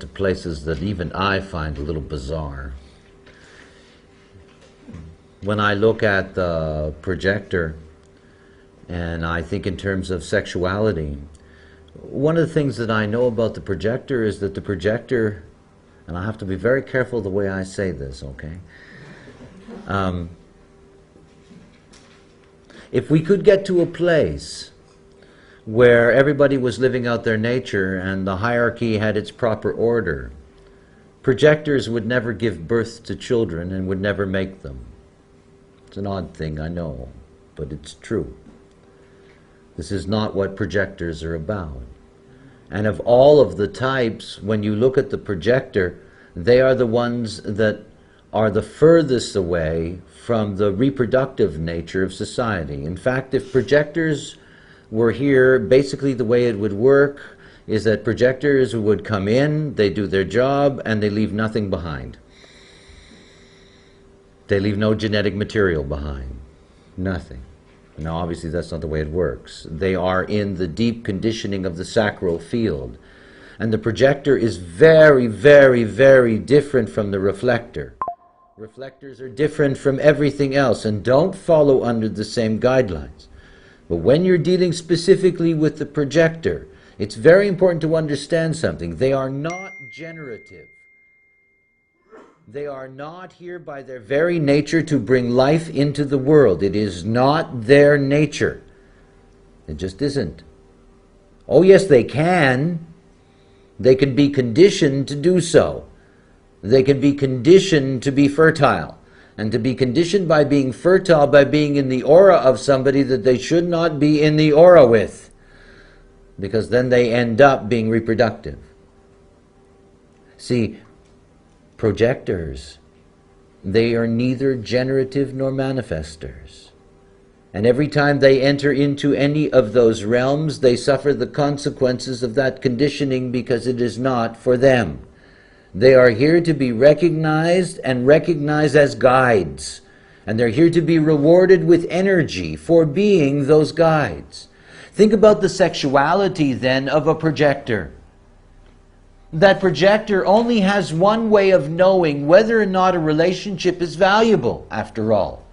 to places that even I find a little bizarre. When I look at the projector and I think in terms of sexuality, one of the things that I know about the projector is that the projector, and I have to be very careful the way I say this, okay? If we could get to a place where everybody was living out their nature and the hierarchy had its proper order, projectors would never give birth to children and would never make them. It's an odd thing, I know, but it's true. This is not what projectors are about. And of all of the types, when you look at the projector, they are the ones that are the furthest away from the reproductive nature of society. In fact, if projectors were here, basically the way it would work is that projectors would come in, they do their job, and they leave nothing behind. They leave no genetic material behind. Nothing. Now, obviously, that's not the way it works. They are in the deep conditioning of the sacral field. And the projector is very, very, very different from the reflector. Reflectors are different from everything else and don't follow under the same guidelines. But when you're dealing specifically with the projector, it's very important to understand something. They are not generative. They are not here by their very nature to bring life into the world. It is not their nature. It just isn't. Oh yes, they can. They can be conditioned to do so. They can be conditioned to be fertile. And to be conditioned by being fertile, by being in the aura of somebody that they should not be in the aura with. Because then they end up being reproductive. See, projectors, they are neither generative nor manifestors. And every time they enter into any of those realms, they suffer the consequences of that conditioning because it is not for them. They are here to be recognized and recognized as guides. And they're here to be rewarded with energy for being those guides. Think about the sexuality then of a projector. That projector only has one way of knowing whether or not a relationship is valuable, after all.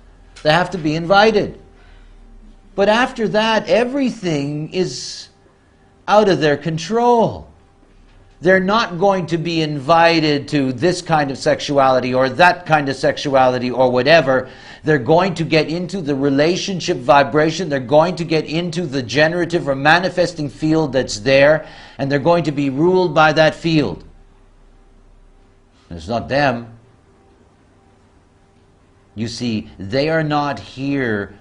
They have to be invited. But after that, everything is out of their control. They're not going to be invited to this kind of sexuality or that kind of sexuality or whatever. They're going to get into the relationship vibration. They're going to get into the generative or manifesting field that's there, and they're going to be ruled by that field. And it's not them. You see, they are not here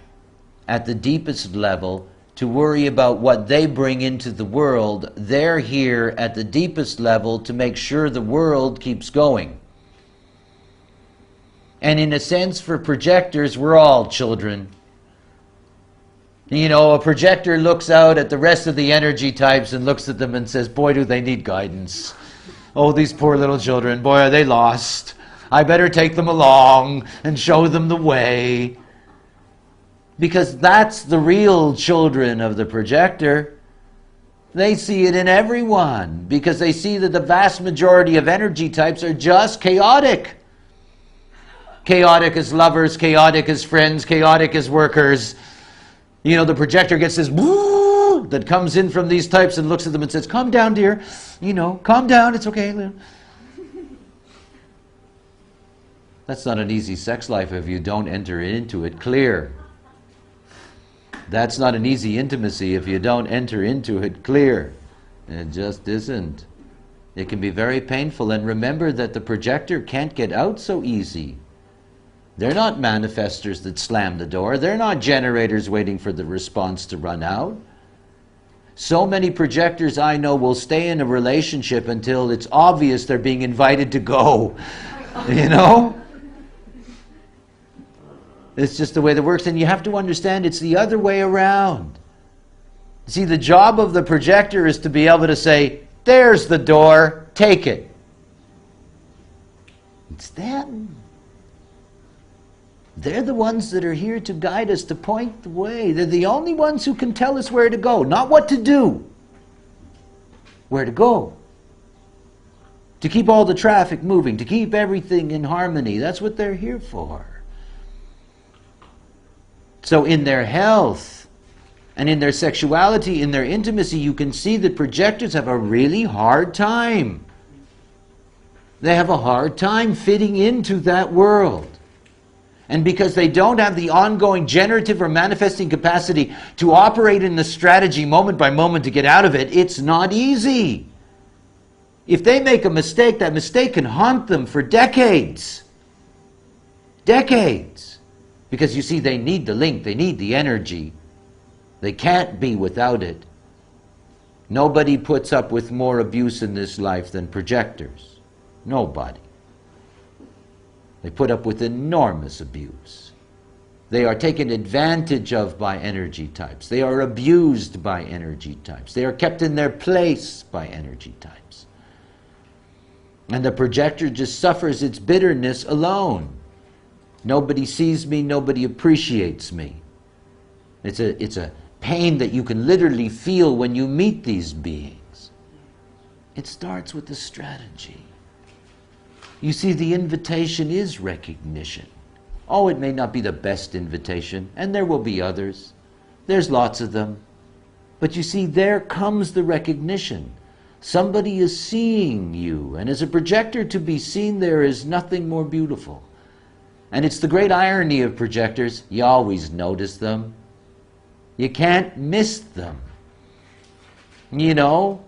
at the deepest level to worry about what they bring into the world. They're here at the deepest level to make sure the world keeps going. And in a sense, for projectors, we're all children. You know, a projector looks out at the rest of the energy types and looks at them and says, boy, do they need guidance. Oh, these poor little children, boy, are they lost. I better take them along and show them the way. Because that's the real children of the projector. They see it in everyone because they see that the vast majority of energy types are just chaotic. Chaotic as lovers, chaotic as friends, chaotic as workers. You know, the projector gets this woo that comes in from these types and looks at them and says, calm down, dear. You know, calm down, it's okay. That's not an easy sex life if you don't enter into it clear. That's not an easy intimacy if you don't enter into it clear. It just isn't. It can be very painful. And remember that the projector can't get out so easy. They're not manifestors that slam the door. They're not generators waiting for the response to run out. So many projectors I know will stay in a relationship until it's obvious they're being invited to go. You know? It's just the way that works. And you have to understand it's the other way around. See, the job of the projector is to be able to say, there's the door, take it. It's them. They're the ones that are here to guide us, to point the way. They're the only ones who can tell us where to go. Not what to do. Where to go. to keep all the traffic moving, to keep everything in harmony. That's what they're here for. So in their health and in their sexuality, in their intimacy, you can see that projectors have a really hard time. They have a hard time fitting into that world. And because they don't have the ongoing generative or manifesting capacity to operate in the strategy moment by moment to get out of it, it's not easy. If they make a mistake, that mistake can haunt them for decades. Decades. Because you see, they need the link, they need the energy. They can't be without it. Nobody puts up with more abuse in this life than projectors. Nobody. They put up with enormous abuse. They are taken advantage of by energy types. They are abused by energy types. They are kept in their place by energy types. And the projector just suffers its bitterness alone. Nobody sees me, nobody appreciates me. It's a pain that you can literally feel when you meet these beings. It starts with the strategy. You see, the invitation is recognition. Oh, it may not be the best invitation, and there will be others. There's lots of them. But you see, there comes the recognition. Somebody is seeing you, and as a projector, to be seen there is nothing more beautiful. And it's the great irony of projectors, you always notice them. You can't miss them. You know,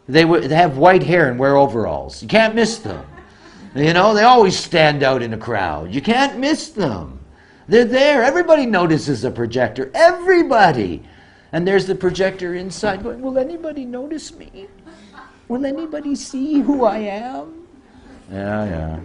they have white hair and wear overalls. You can't miss them. You know, they always stand out in a crowd. You can't miss them. They're there. Everybody notices a projector. Everybody. And there's the projector inside going, will anybody notice me? Will anybody see who I am? Yeah.